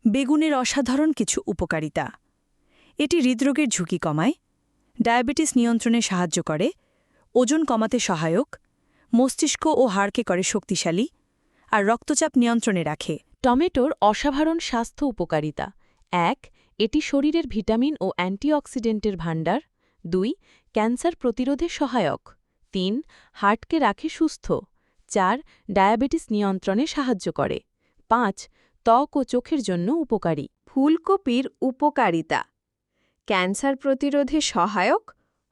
বেগুনের অসাধারণ কিছু উপকারিতা। এটি হৃদরোগের ঝুঁকি কমায়, ডায়াবেটিস নিয়ন্ত্রণে সাহায্য করে, ওজন কমাতে সহায়ক, মস্তিষ্ক ও হাড়কে করে শক্তিশালী, আর রক্তচাপ নিয়ন্ত্রণে রাখে। টমেটোর অসাধারণ স্বাস্থ্য উপকারিতা। ১. এটি শরীরের ভিটামিন ও অ্যান্টিঅক্সিডেন্টের ভাণ্ডার। ২. ক্যান্সার প্রতিরোধে সহায়ক। ৩. হার্টকে রাখে সুস্থ। ৪. ডায়াবেটিস নিয়ন্ত্রণে সাহায্য করে। ৫. ত্বক ও চোখের জন্য উপকারী। ফুলকপির উপকারিতা। ক্যান্সার প্রতিরোধে সহায়ক,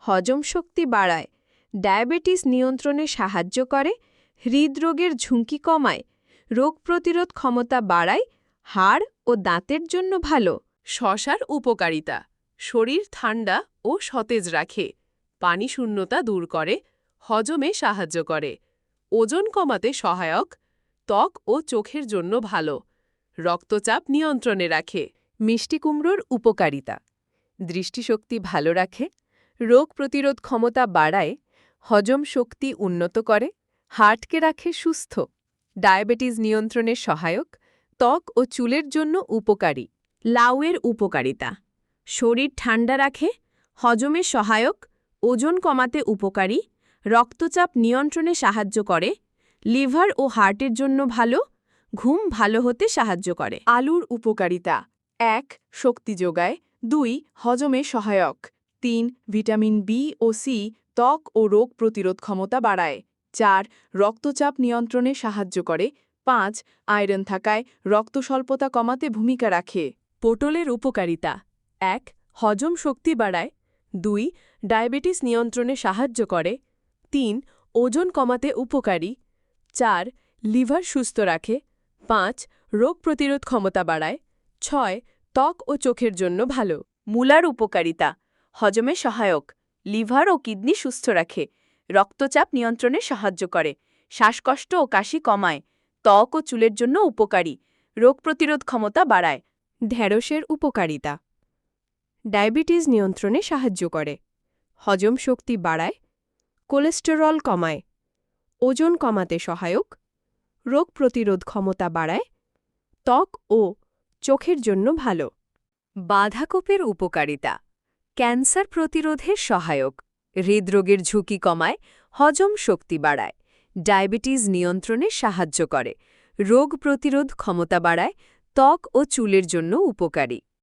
হজম শক্তি বাড়ায়, ডায়াবেটিস নিয়ন্ত্রণে সাহায্য করে, হৃদরোগের ঝুঁকি কমায়, রোগ প্রতিরোধ ক্ষমতা বাড়ায়, হাড় ও দাঁতের জন্য ভালো। শশার উপকারিতা। শরীর ঠান্ডা ও সতেজ রাখে, পানি শূন্যতা দূর করে, হজমে সাহায্য করে, ওজন কমাতে সহায়ক, ত্বক ও চোখের জন্য ভালো, রক্তচাপ নিয়ন্ত্রণে রাখে। মিষ্টি কুমড়োর উপকারিতা। দৃষ্টিশক্তি ভালো রাখে, রোগ প্রতিরোধ ক্ষমতা বাড়ায়, হজম শক্তি উন্নত করে, হার্টকে রাখে সুস্থ, ডায়াবেটিস নিয়ন্ত্রণে সহায়ক, ত্বক ও চুলের জন্য উপকারী। লাউয়ের উপকারিতা। শরীর ঠান্ডা রাখে, হজমে সহায়ক, ওজন কমাতে উপকারী, রক্তচাপ নিয়ন্ত্রণে সাহায্য করে, লিভার ও হার্টের জন্য ভালো, ঘুম ভালো হতে সাহায্য করে। আলুর উপকারিতা। ১. শক্তি যোগায়। ২. হজমে সহায়ক। ৩. ভিটামিন বি ও সি ত্বক ও রোগ প্রতিরোধ ক্ষমতা বাড়ায়। ৪. রক্তচাপ নিয়ন্ত্রণে সাহায্য করে। ৫. আয়রন থাকায় রক্ত স্বল্পতা কমাতে ভূমিকা রাখে। পটলের উপকারিতা। ১. হজম শক্তি বাড়ায়। ২. ডায়াবেটিস নিয়ন্ত্রণে সাহায্য করে। ৩. ওজন কমাতে উপকারী। ৪. লিভার সুস্থ রাখে। ৫. রোগ প্রতিরোধ ক্ষমতা বাড়ায়। ৬. ত্বক ও চোখের জন্য ভালো। মূলার উপকারিতা। হজমে সহায়ক, লিভার ও কিডনি সুস্থ রাখে, রক্তচাপ নিয়ন্ত্রণে সাহায্য করে, শ্বাসকষ্ট ও কাশি কমায়, ত্বক ও চুলের জন্য উপকারী, রোগ প্রতিরোধ ক্ষমতা বাড়ায়। ঢেঁড়সের উপকারিতা। ডায়াবেটিস নিয়ন্ত্রণে সাহায্য করে, হজম শক্তি বাড়ায়, কোলেস্টেরল কমায়, ওজন কমাতে সহায়ক, রোগ প্রতিরোধ ক্ষমতা বাড়ায়, ত্বক ও চোখের জন্য ভালো। বাঁধাকপির উপকারিতা। ক্যান্সার প্রতিরোধে সহায়ক, হৃদরোগের ঝুঁকি কমায়, হজম শক্তি বাড়ায়, ডায়াবেটিস নিয়ন্ত্রণে সাহায্য করে, রোগ প্রতিরোধ ক্ষমতা বাড়ায়, ত্বক ও চুলের জন্য উপকারী।